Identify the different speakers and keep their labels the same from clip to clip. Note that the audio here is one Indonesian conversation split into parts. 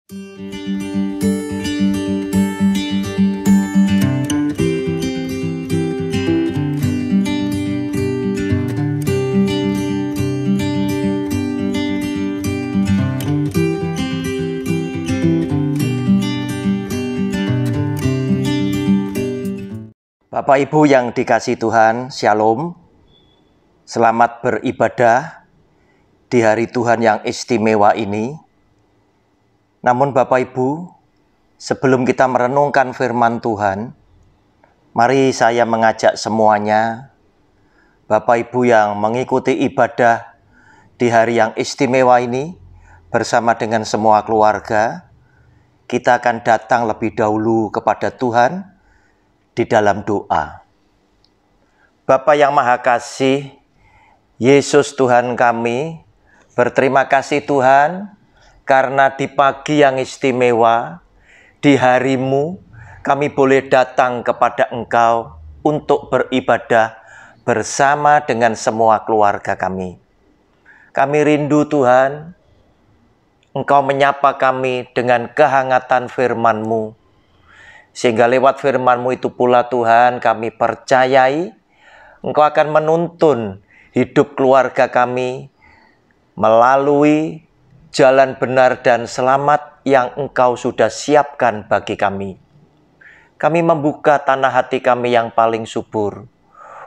Speaker 1: Bapak Ibu yang dikasihi Tuhan, Shalom. Selamat beribadah di hari Tuhan yang istimewa ini. Namun Bapak Ibu, sebelum kita merenungkan firman Tuhan, mari saya mengajak semuanya, Bapak Ibu yang mengikuti ibadah di hari yang istimewa ini, bersama dengan semua keluarga, kita akan datang lebih dahulu kepada Tuhan di dalam doa. Bapa yang Maha Kasih, Yesus Tuhan kami, berterima kasih Tuhan, karena di pagi yang istimewa, di hari-Mu, kami boleh datang kepada Engkau untuk beribadah bersama dengan semua keluarga kami. Kami rindu Tuhan, Engkau menyapa kami dengan kehangatan firman-Mu, sehingga lewat firman-Mu itu pula Tuhan kami percayai Engkau akan menuntun hidup keluarga kami melalui jalan benar dan selamat yang Engkau sudah siapkan bagi kami. Kami membuka tanah hati kami yang paling subur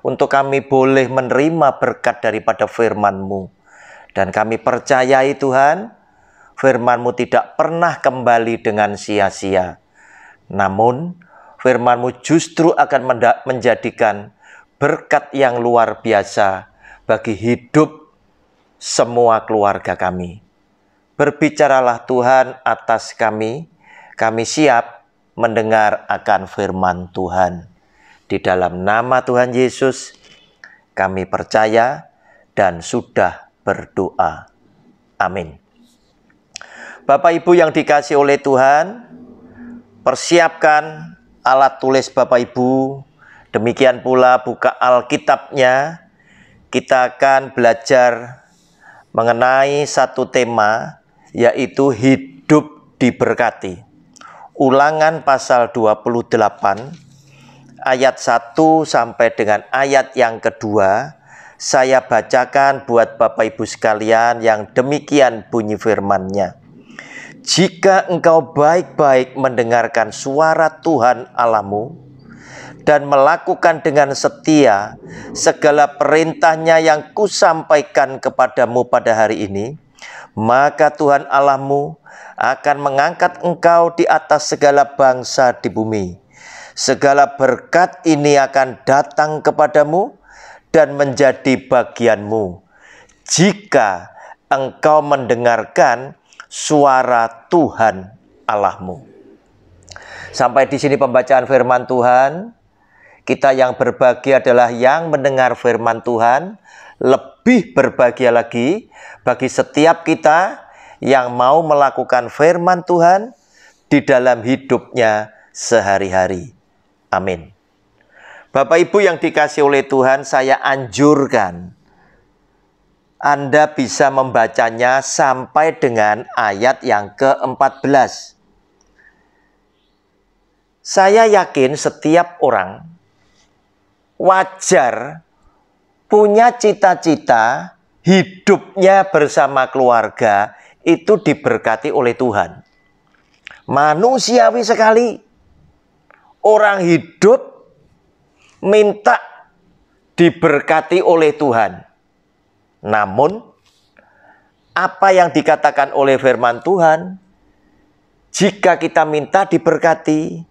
Speaker 1: untuk kami boleh menerima berkat daripada firman-Mu. Dan kami percayai Tuhan, firman-Mu tidak pernah kembali dengan sia-sia. Namun, firman-Mu justru akan menjadikan berkat yang luar biasa bagi hidup semua keluarga kami. Berbicaralah Tuhan atas kami siap mendengar akan firman Tuhan. Di dalam nama Tuhan Yesus, kami percaya dan sudah berdoa. Amin. Bapak Ibu yang dikasihi oleh Tuhan, persiapkan alat tulis Bapak Ibu, demikian pula buka Alkitabnya. Kita akan belajar mengenai satu tema, yaitu hidup diberkati. Ulangan pasal 28, ayat 1 sampai dengan ayat yang kedua, saya bacakan buat Bapak Ibu sekalian yang demikian bunyi firman-Nya. Jika engkau baik-baik mendengarkan suara Tuhan Allahmu dan melakukan dengan setia segala perintahnya yang kusampaikan kepadamu pada hari ini, maka Tuhan Allahmu akan mengangkat engkau di atas segala bangsa di bumi. Segala berkat ini akan datang kepadamu dan menjadi bagianmu jika engkau mendengarkan suara Tuhan Allahmu. Sampai di sini pembacaan firman Tuhan. Kita yang berbahagia adalah yang mendengar firman Tuhan. Lebih berbahagia lagi bagi setiap kita yang mau melakukan firman Tuhan di dalam hidupnya sehari-hari. Amin. Bapak Ibu yang dikasihi oleh Tuhan, saya anjurkan Anda bisa membacanya sampai dengan ayat yang ke-14. Saya yakin setiap orang wajar punya cita-cita hidupnya bersama keluarga itu diberkati oleh Tuhan. Manusiawi sekali. Orang hidup minta diberkati oleh Tuhan. Namun, apa yang dikatakan oleh firman Tuhan, jika kita minta diberkati,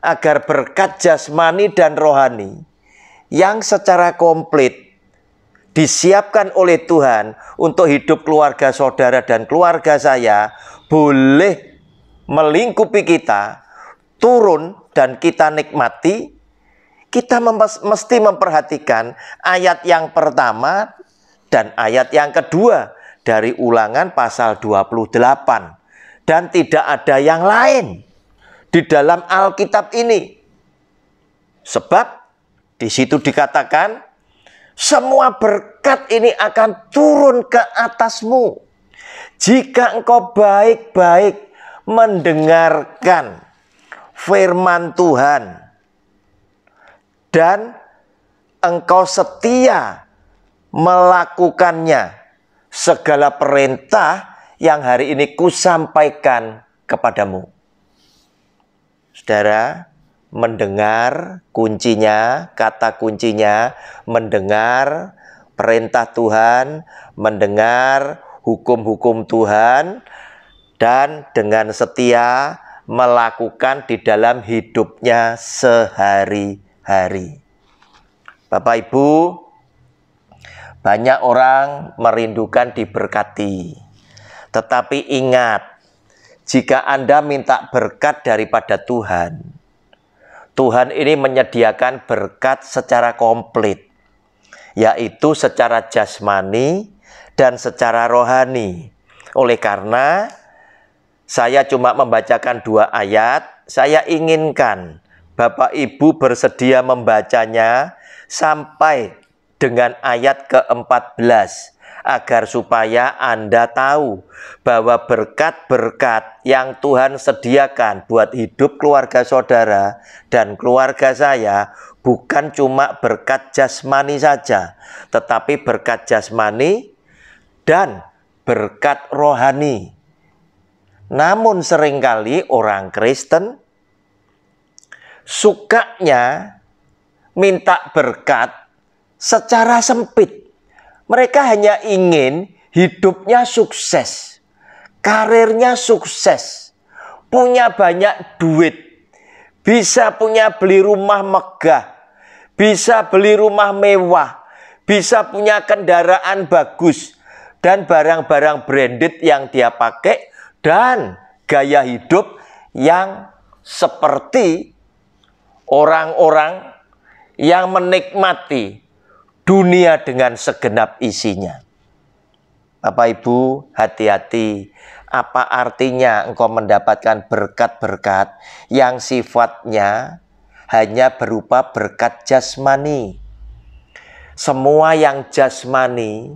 Speaker 1: agar berkat jasmani dan rohani yang secara komplit disiapkan oleh Tuhan untuk hidup keluarga saudara dan keluarga saya, boleh melingkupi kita, turun dan kita nikmati, kita mesti memperhatikan ayat yang pertama dan ayat yang kedua dari Ulangan pasal 28. Dan tidak ada yang lain di dalam Alkitab ini. Sebab di situ dikatakan, semua berkat ini akan turun ke atasmu jika engkau baik-baik mendengarkan firman Tuhan dan engkau setia melakukannya, segala perintah yang hari ini kusampaikan kepadamu. Saudara, mendengar kuncinya, kata kuncinya, mendengar perintah Tuhan, mendengar hukum-hukum Tuhan, dan dengan setia melakukan di dalam hidupnya sehari-hari. Bapak Ibu, banyak orang merindukan diberkati. Tetapi ingat, jika Anda minta berkat daripada Tuhan, Tuhan ini menyediakan berkat secara komplit, yaitu secara jasmani dan secara rohani. Oleh karena saya cuma membacakan 2 ayat, saya inginkan Bapak Ibu bersedia membacanya sampai dengan ayat ke-14. Agar supaya Anda tahu bahwa berkat-berkat yang Tuhan sediakan buat hidup keluarga saudara dan keluarga saya bukan cuma berkat jasmani saja, tetapi berkat jasmani dan berkat rohani. Namun seringkali orang Kristen sukanya minta berkat secara sempit. Mereka hanya ingin hidupnya sukses, karirnya sukses, punya banyak duit, bisa punya beli rumah megah, bisa beli rumah mewah, bisa punya kendaraan bagus, dan barang-barang branded yang dia pakai, dan gaya hidup yang seperti orang-orang yang menikmati dunia dengan segenap isinya. Bapak Ibu, hati-hati. Apa artinya engkau mendapatkan berkat-berkat yang sifatnya hanya berupa berkat jasmani? Semua yang jasmani,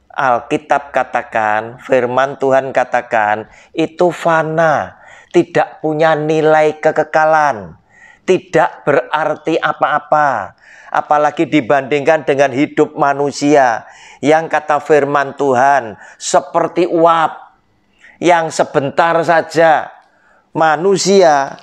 Speaker 1: Alkitab katakan, firman Tuhan katakan, itu fana, tidak punya nilai kekekalan, tidak berarti apa-apa. Apalagi dibandingkan dengan hidup manusia yang kata firman Tuhan seperti uap yang sebentar saja. Manusia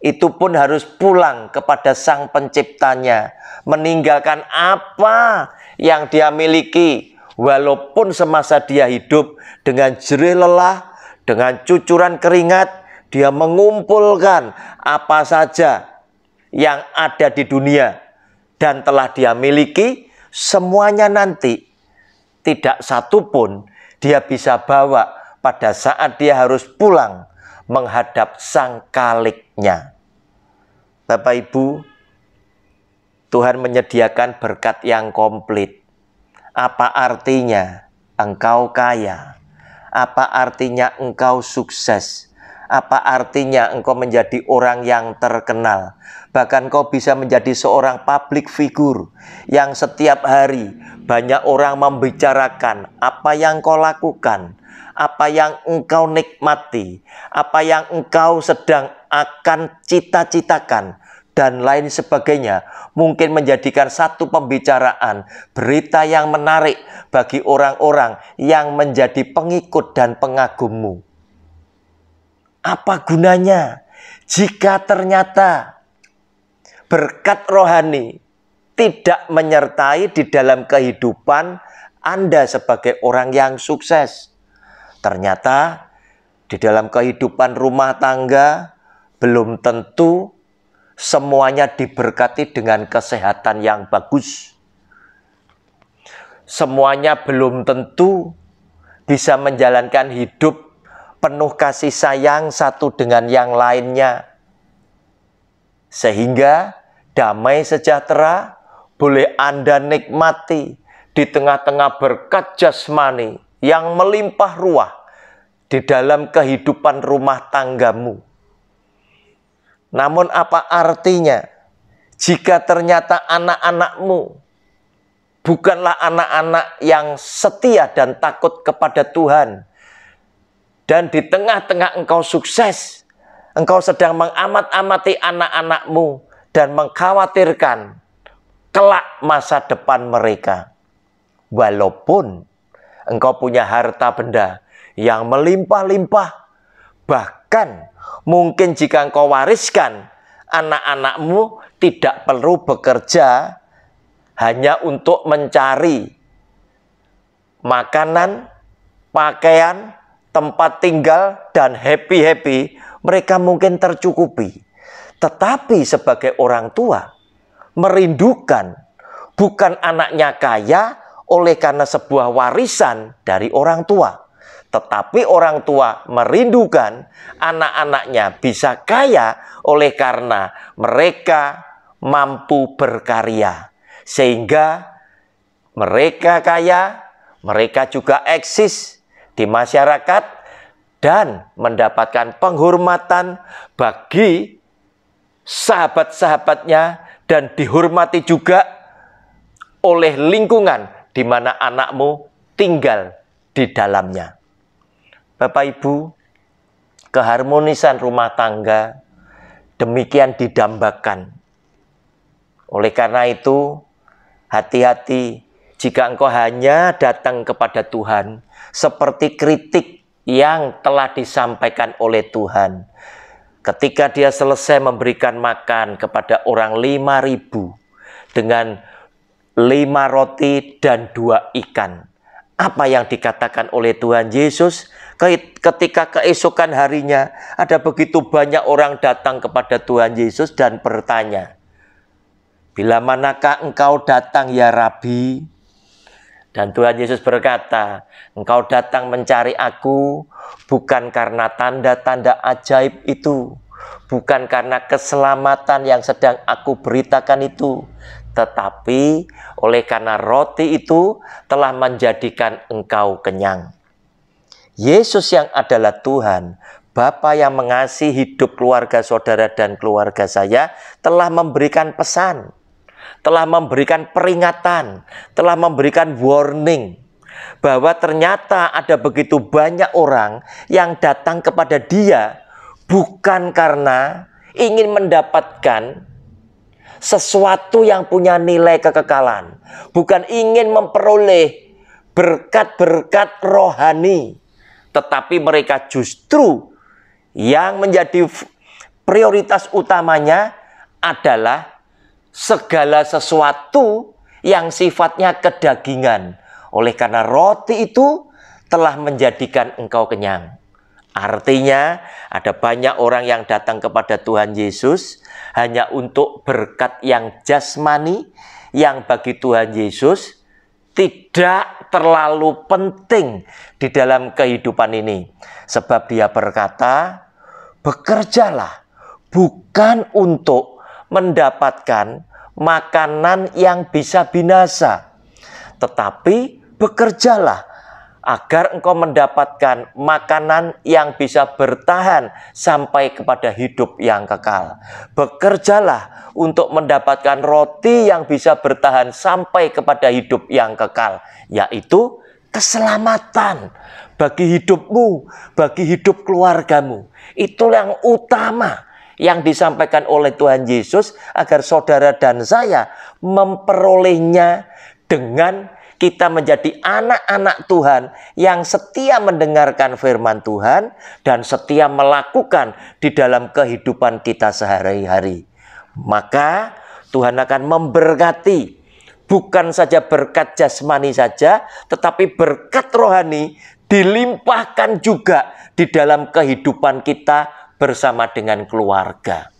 Speaker 1: itu pun harus pulang kepada Sang Penciptanya, meninggalkan apa yang dia miliki, walaupun semasa dia hidup dengan jerih lelah, dengan cucuran keringat, dia mengumpulkan apa saja yang ada di dunia dan telah dia miliki, semuanya nanti tidak satu pun dia bisa bawa pada saat dia harus pulang menghadap Sang Kaliknya. Bapak Ibu, Tuhan menyediakan berkat yang komplit. Apa artinya engkau kaya? Apa artinya engkau sukses? Apa artinya engkau menjadi orang yang terkenal? Bahkan kau bisa menjadi seorang public figure yang setiap hari banyak orang membicarakan apa yang kau lakukan, apa yang engkau nikmati, apa yang engkau sedang akan cita-citakan, dan lain sebagainya. Mungkin menjadikan satu pembicaraan, berita yang menarik bagi orang-orang yang menjadi pengikut dan pengagummu. Apa gunanya jika ternyata berkat rohani tidak menyertai di dalam kehidupan Anda sebagai orang yang sukses? Ternyata di dalam kehidupan rumah tangga belum tentu semuanya diberkati dengan kesehatan yang bagus. Semuanya belum tentu bisa menjalankan hidup penuh kasih sayang satu dengan yang lainnya. Sehingga damai sejahtera boleh Anda nikmati di tengah-tengah berkat jasmani yang melimpah ruah di dalam kehidupan rumah tanggamu. Namun apa artinya jika ternyata anak-anakmu bukanlah anak-anak yang setia dan takut kepada Tuhan? dan di tengah-tengah engkau sukses, engkau sedang mengamat-amati anak-anakmu dan mengkhawatirkan kelak masa depan mereka. Walaupun engkau punya harta benda yang melimpah-limpah, bahkan mungkin jika engkau wariskan, anak-anakmu tidak perlu bekerja hanya untuk mencari makanan, pakaian, tempat tinggal, dan happy-happy, mereka mungkin tercukupi. Tetapi sebagai orang tua, merindukan bukan anaknya kaya oleh karena sebuah warisan dari orang tua, tetapi orang tua merindukan anak-anaknya bisa kaya oleh karena mereka mampu berkarya. Sehingga mereka kaya, mereka juga eksis di masyarakat dan mendapatkan penghormatan bagi sahabat-sahabatnya dan dihormati juga oleh lingkungan di mana anakmu tinggal di dalamnya. Bapak Ibu, keharmonisan rumah tangga demikian didambakan. Oleh karena itu, hati-hati jika engkau hanya datang kepada Tuhan seperti kritik yang telah disampaikan oleh Tuhan. Ketika dia selesai memberikan makan kepada orang 5.000 dengan 5 roti dan 2 ikan. Apa yang dikatakan oleh Tuhan Yesus ketika keesokan harinya ada begitu banyak orang datang kepada Tuhan Yesus dan bertanya, "Bila manakah engkau datang ya Rabi?" Dan Tuhan Yesus berkata, "Engkau datang mencari aku bukan karena tanda-tanda ajaib itu, bukan karena keselamatan yang sedang aku beritakan itu, tetapi oleh karena roti itu telah menjadikan engkau kenyang." Yesus yang adalah Tuhan, Bapa yang mengasihi hidup keluarga saudara dan keluarga saya, telah memberikan pesan, telah memberikan peringatan, telah memberikan warning bahwa ternyata ada begitu banyak orang yang datang kepada dia bukan karena ingin mendapatkan sesuatu yang punya nilai kekekalan, bukan ingin memperoleh berkat-berkat rohani, tetapi mereka justru yang menjadi prioritas utamanya adalah segala sesuatu yang sifatnya kedagingan. Oleh karena roti itu telah menjadikan engkau kenyang. Artinya ada banyak orang yang datang kepada Tuhan Yesus hanya untuk berkat yang jasmani, yang bagi Tuhan Yesus tidak terlalu penting di dalam kehidupan ini. Sebab dia berkata, bekerjalah bukan untuk mendapatkan makanan yang bisa binasa, tetapi bekerjalah agar engkau mendapatkan makanan yang bisa bertahan sampai kepada hidup yang kekal. Bekerjalah untuk mendapatkan roti yang bisa bertahan sampai kepada hidup yang kekal, yaitu keselamatan bagi hidupmu, bagi hidup keluargamu. Itu yang utama yang disampaikan oleh Tuhan Yesus agar saudara dan saya memperolehnya dengan kita menjadi anak-anak Tuhan yang setia mendengarkan firman Tuhan dan setia melakukan di dalam kehidupan kita sehari-hari. Maka Tuhan akan memberkati bukan saja berkat jasmani saja, tetapi berkat rohani dilimpahkan juga di dalam kehidupan kita bersama dengan keluarga.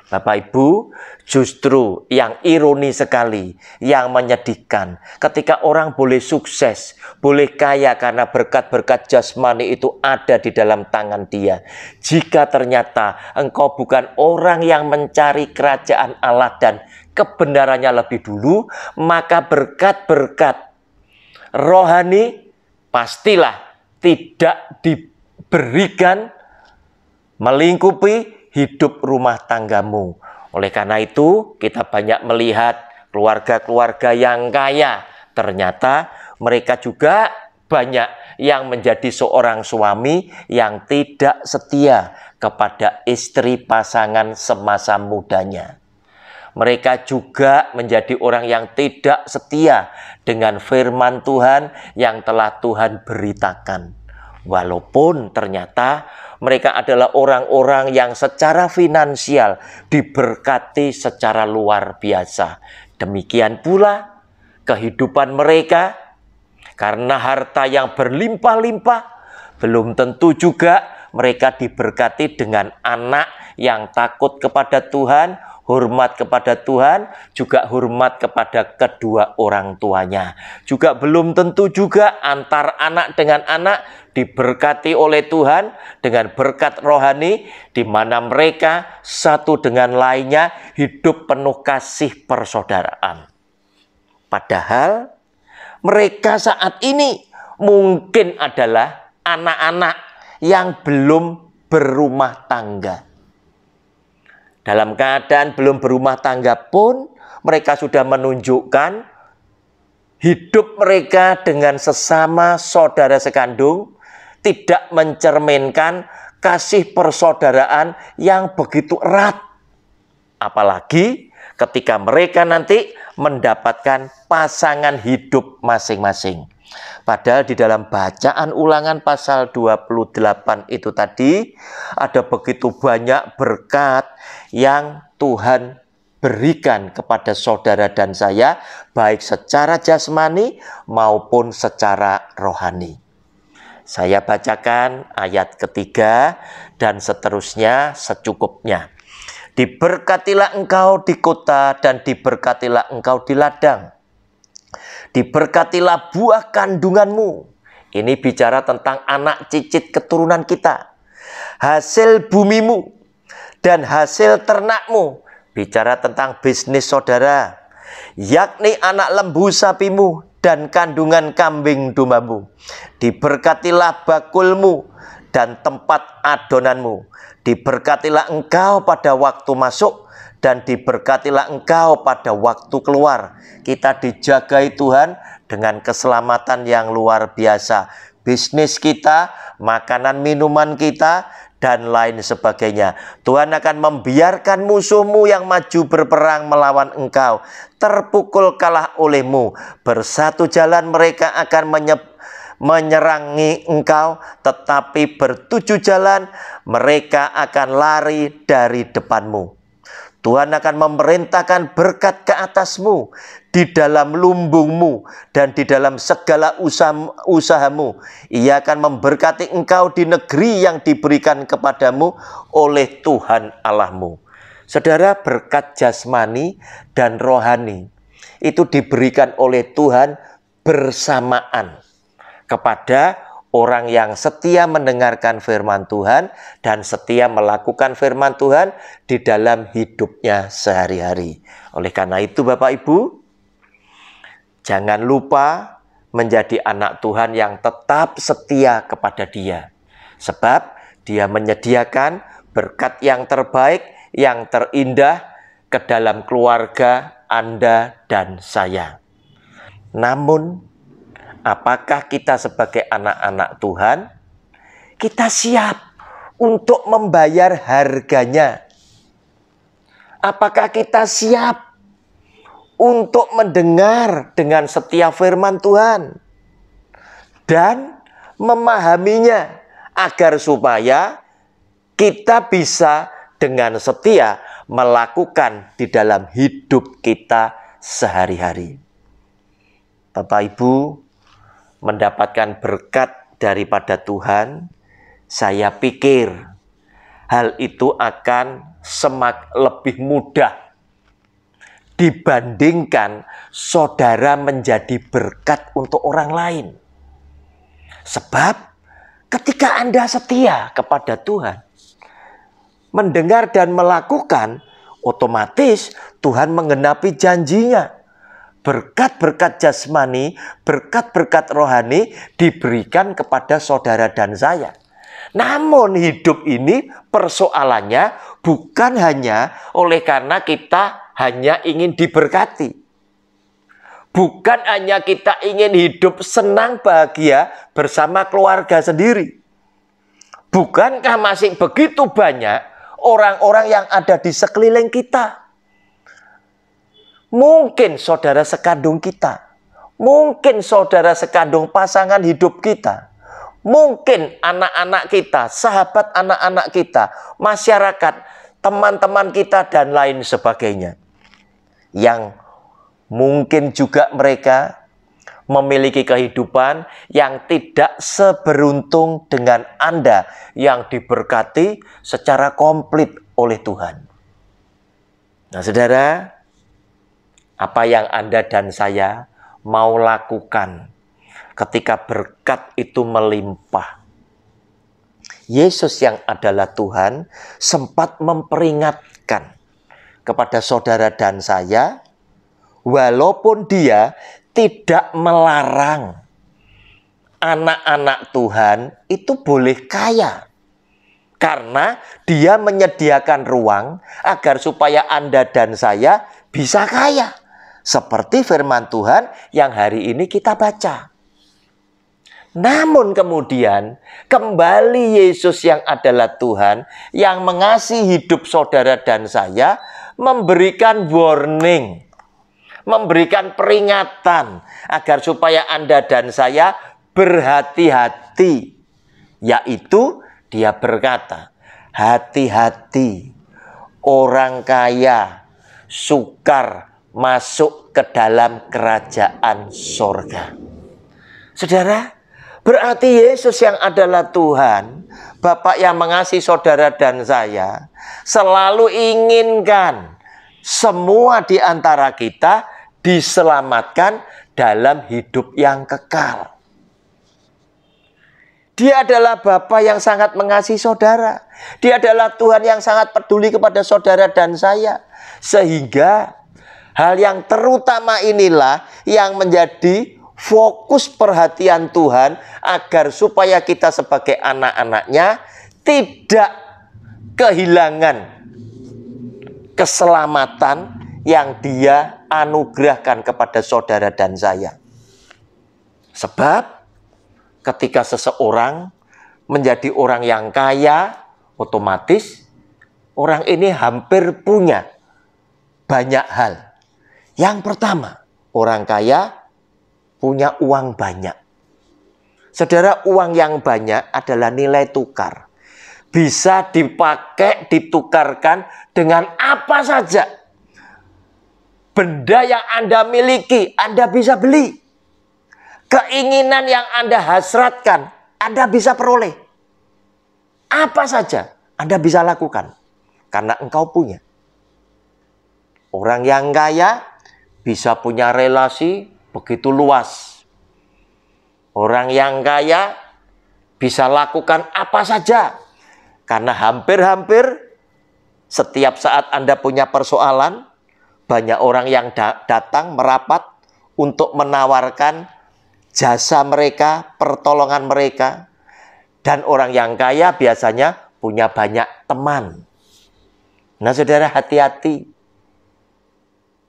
Speaker 1: Bapak Ibu, justru yang ironi sekali, yang menyedihkan, ketika orang boleh sukses, boleh kaya karena berkat-berkat jasmani itu ada di dalam tangan dia. Jika ternyata engkau bukan orang yang mencari kerajaan Allah dan kebenarannya lebih dulu, maka berkat-berkat rohani pastilah tidak diberikan melingkupi hidup rumah tanggamu. Oleh karena itu, kita banyak melihat keluarga-keluarga yang kaya. Ternyata mereka juga banyak yang menjadi seorang suami yang tidak setia kepada istri pasangan semasa mudanya. Mereka juga menjadi orang yang tidak setia dengan firman Tuhan yang telah Tuhan beritakan. Walaupun ternyata mereka adalah orang-orang yang secara finansial diberkati secara luar biasa. Demikian pula kehidupan mereka, karena harta yang berlimpah-limpah, belum tentu juga mereka diberkati dengan anak yang takut kepada Tuhan, hormat kepada Tuhan, juga hormat kepada kedua orang tuanya. Juga belum tentu juga antar anak dengan anak diberkati oleh Tuhan dengan berkat rohani, di mana mereka satu dengan lainnya hidup penuh kasih persaudaraan. Padahal mereka saat ini mungkin adalah anak-anak yang belum berumah tangga. Dalam keadaan belum berumah tangga pun, mereka sudah menunjukkan hidup mereka dengan sesama saudara sekandung, tidak mencerminkan kasih persaudaraan yang begitu erat. Apalagi ketika mereka nanti mendapatkan pasangan hidup masing-masing. Padahal di dalam bacaan Ulangan pasal 28 itu tadi ada begitu banyak berkat yang Tuhan berikan kepada saudara dan saya, baik secara jasmani maupun secara rohani. Saya bacakan ayat ketiga dan seterusnya secukupnya. Diberkatilah engkau di kota dan diberkatilah engkau di ladang. Diberkatilah buah kandunganmu. Ini bicara tentang anak cicit keturunan kita. Hasil bumimu dan hasil ternakmu. Bicara tentang bisnis saudara. Yakni anak lembu sapimu dan kandungan kambing dombamu. Diberkatilah bakulmu dan tempat adonanmu. Diberkatilah engkau pada waktu masuk dan diberkatilah engkau pada waktu keluar. Kita dijagai Tuhan dengan keselamatan yang luar biasa. Bisnis kita, makanan minuman kita, dan lain sebagainya. Tuhan akan membiarkan musuhmu yang maju berperang melawan engkau terpukul kalah olehmu. Bersatu jalan mereka akan menyerangi engkau, tetapi bertujuh jalan mereka akan lari dari depanmu. Tuhan akan memerintahkan berkat ke atasmu, di dalam lumbungmu, dan di dalam segala usahamu. Ia akan memberkati engkau di negeri yang diberikan kepadamu oleh Tuhan Allahmu. Saudara, berkat jasmani dan rohani itu diberikan oleh Tuhan bersamaan kepada orang yang setia mendengarkan firman Tuhan dan setia melakukan firman Tuhan di dalam hidupnya sehari-hari. Oleh karena itu Bapak Ibu, jangan lupa menjadi anak Tuhan yang tetap setia kepada Dia. Sebab Dia menyediakan berkat yang terbaik, yang terindah ke dalam keluarga Anda dan saya. Namun, apakah kita sebagai anak-anak Tuhan, kita siap untuk membayar harganya? Apakah kita siap untuk mendengar dengan setia firman Tuhan dan memahaminya agar supaya kita bisa dengan setia melakukan di dalam hidup kita sehari-hari? Bapak Ibu, mendapatkan berkat daripada Tuhan, saya pikir hal itu akan lebih mudah dibandingkan saudara menjadi berkat untuk orang lain. Sebab ketika Anda setia kepada Tuhan, mendengar dan melakukan, otomatis Tuhan menggenapi janjinya. Berkat-berkat jasmani, berkat-berkat rohani diberikan kepada saudara dan saya. Namun hidup ini persoalannya bukan hanya oleh karena kita hanya ingin diberkati. Bukan hanya kita ingin hidup senang bahagia bersama keluarga sendiri. Bukankah masih begitu banyak orang-orang yang ada di sekeliling kita? Mungkin saudara sekandung kita. Mungkin saudara sekandung pasangan hidup kita. Mungkin anak-anak kita, sahabat anak-anak kita, masyarakat, teman-teman kita, dan lain sebagainya. Yang mungkin juga mereka memiliki kehidupan yang tidak seberuntung dengan Anda yang diberkati secara komplit oleh Tuhan. Nah, saudara, apa yang Anda dan saya mau lakukan ketika berkat itu melimpah? Yesus yang adalah Tuhan sempat memperingatkan kepada saudara dan saya, walaupun dia tidak melarang anak-anak Tuhan itu boleh kaya. Karena dia menyediakan ruang agar supaya Anda dan saya bisa kaya. Seperti firman Tuhan yang hari ini kita baca. Namun kemudian kembali Yesus yang adalah Tuhan yang mengasihi hidup saudara dan saya memberikan warning, memberikan peringatan agar supaya Anda dan saya berhati-hati. Yaitu dia berkata, hati-hati orang kaya sukar masuk ke dalam kerajaan sorga. Saudara, berarti Yesus yang adalah Tuhan, Bapa yang mengasihi saudara dan saya, selalu inginkan semua di antara kita diselamatkan dalam hidup yang kekal. Dia adalah Bapa yang sangat mengasihi saudara. Dia adalah Tuhan yang sangat peduli kepada saudara dan saya. Sehingga hal yang terutama inilah yang menjadi fokus perhatian Tuhan agar supaya kita sebagai anak-anaknya tidak kehilangan keselamatan yang Dia anugerahkan kepada saudara dan saya. Sebab ketika seseorang menjadi orang yang kaya, otomatis orang ini hampir punya banyak hal. Yang pertama, orang kaya punya uang banyak. Saudara, uang yang banyak adalah nilai tukar. Bisa dipakai, ditukarkan dengan apa saja. Benda yang Anda miliki, Anda bisa beli. Keinginan yang Anda hasratkan, Anda bisa peroleh. Apa saja Anda bisa lakukan. Karena engkau punya. Orang yang kaya bisa punya relasi begitu luas. Orang yang kaya bisa lakukan apa saja. Karena hampir-hampir setiap saat Anda punya persoalan, banyak orang yang datang merapat untuk menawarkan jasa mereka, pertolongan mereka. Dan orang yang kaya biasanya punya banyak teman. Nah, saudara, hati-hati.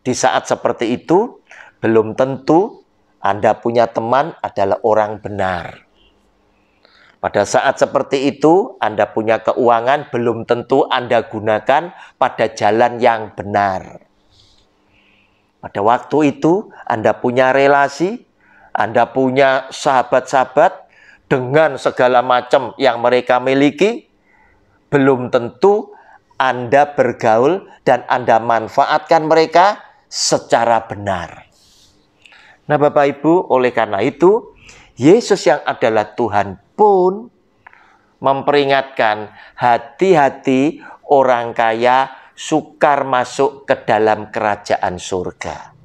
Speaker 1: Di saat seperti itu, belum tentu Anda punya teman adalah orang benar. Pada saat seperti itu, Anda punya keuangan, belum tentu Anda gunakan pada jalan yang benar. Pada waktu itu, Anda punya relasi, Anda punya sahabat-sahabat dengan segala macam yang mereka miliki, belum tentu Anda bergaul dan Anda manfaatkan mereka secara benar. Nah, Bapak Ibu, oleh karena itu, Yesus yang adalah Tuhan pun memperingatkan, hati-hati orang kaya sukar masuk ke dalam kerajaan surga.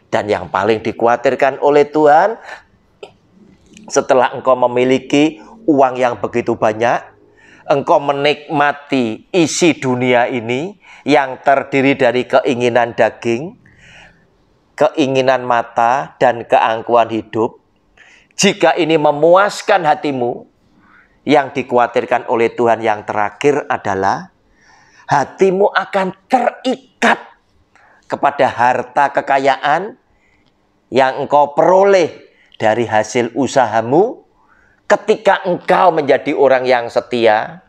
Speaker 1: Dan yang paling dikhawatirkan oleh Tuhan, setelah engkau memiliki uang yang begitu banyak, engkau menikmati isi dunia ini yang terdiri dari keinginan daging, keinginan mata, dan keangkuhan hidup. Jika ini memuaskan hatimu, yang dikhawatirkan oleh Tuhan yang terakhir adalah hatimu akan terikat kepada harta kekayaan yang engkau peroleh dari hasil usahamu ketika engkau menjadi orang yang setia,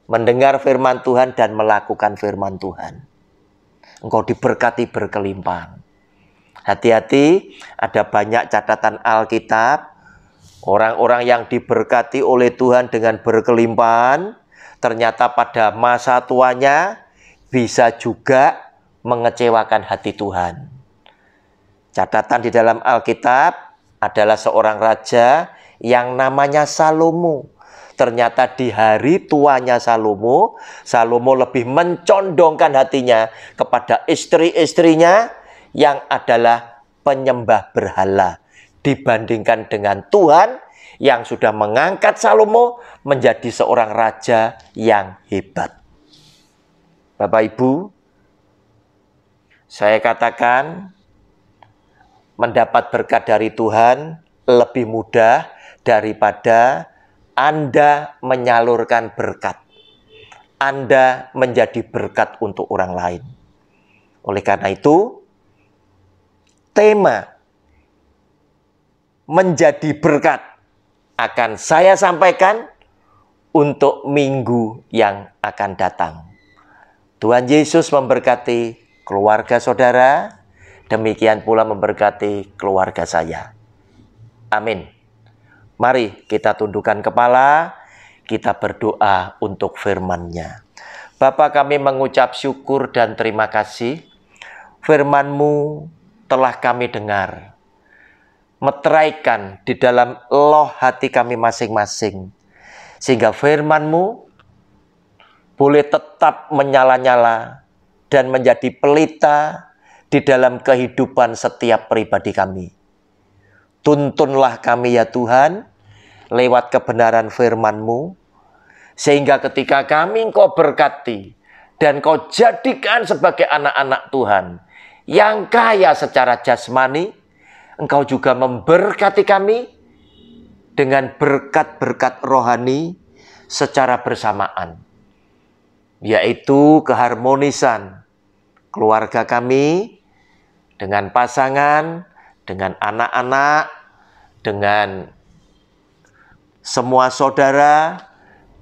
Speaker 1: mendengar firman Tuhan dan melakukan firman Tuhan. Engkau diberkati berkelimpahan. Hati-hati, ada banyak catatan Alkitab. Orang-orang yang diberkati oleh Tuhan dengan berkelimpahan, ternyata pada masa tuanya bisa juga mengecewakan hati Tuhan. Catatan di dalam Alkitab adalah seorang raja yang namanya Salomo. Ternyata di hari tuanya Salomo, Salomo lebih mencondongkan hatinya kepada istri-istrinya yang adalah penyembah berhala dibandingkan dengan Tuhan yang sudah mengangkat Salomo menjadi seorang raja yang hebat. Bapak Ibu, saya katakan mendapat berkat dari Tuhan lebih mudah daripada Anda menyalurkan berkat. Anda menjadi berkat untuk orang lain. Oleh karena itu, tema menjadi berkat akan saya sampaikan untuk minggu yang akan datang. Tuhan Yesus memberkati keluarga saudara, demikian pula memberkati keluarga saya. Amin. Mari kita tundukkan kepala, kita berdoa untuk firman-Nya. Bapa, kami mengucap syukur dan terima kasih. Firman-Mu telah kami dengar. Meteraikan di dalam loh hati kami masing-masing. Sehingga firman-Mu boleh tetap menyala-nyala dan menjadi pelita di dalam kehidupan setiap pribadi kami. Tuntunlah kami ya Tuhan, lewat kebenaran firman-Mu, sehingga ketika kami Engkau berkati, dan Kau jadikan sebagai anak-anak Tuhan, yang kaya secara jasmani, Engkau juga memberkati kami, dengan berkat-berkat rohani, secara bersamaan. Yaitu keharmonisan keluarga kami, dengan pasangan, dengan anak-anak, dengan semua saudara,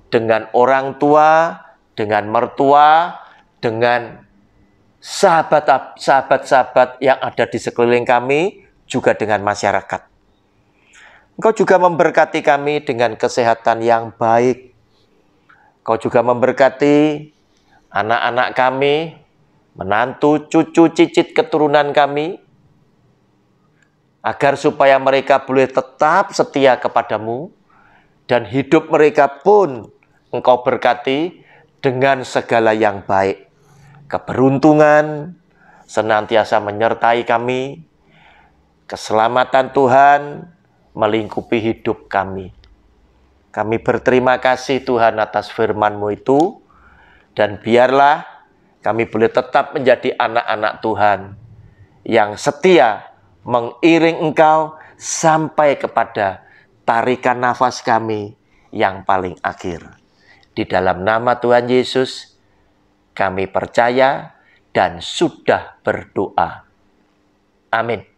Speaker 1: dengan orang tua, dengan mertua, dengan sahabat-sahabat yang ada di sekeliling kami, juga dengan masyarakat. Engkau juga memberkati kami dengan kesehatan yang baik. Engkau juga memberkati anak-anak kami, menantu, cucu, cicit keturunan kami, agar supaya mereka boleh tetap setia kepadamu, dan hidup mereka pun Engkau berkati dengan segala yang baik. Keberuntungan senantiasa menyertai kami, keselamatan Tuhan melingkupi hidup kami. Kami berterima kasih Tuhan atas firman-Mu itu, dan biarlah kami boleh tetap menjadi anak-anak Tuhan yang setia mengiring Engkau sampai kepada tarikan nafas kami yang paling akhir. Di dalam nama Tuhan Yesus, kami percaya dan sudah berdoa. Amin.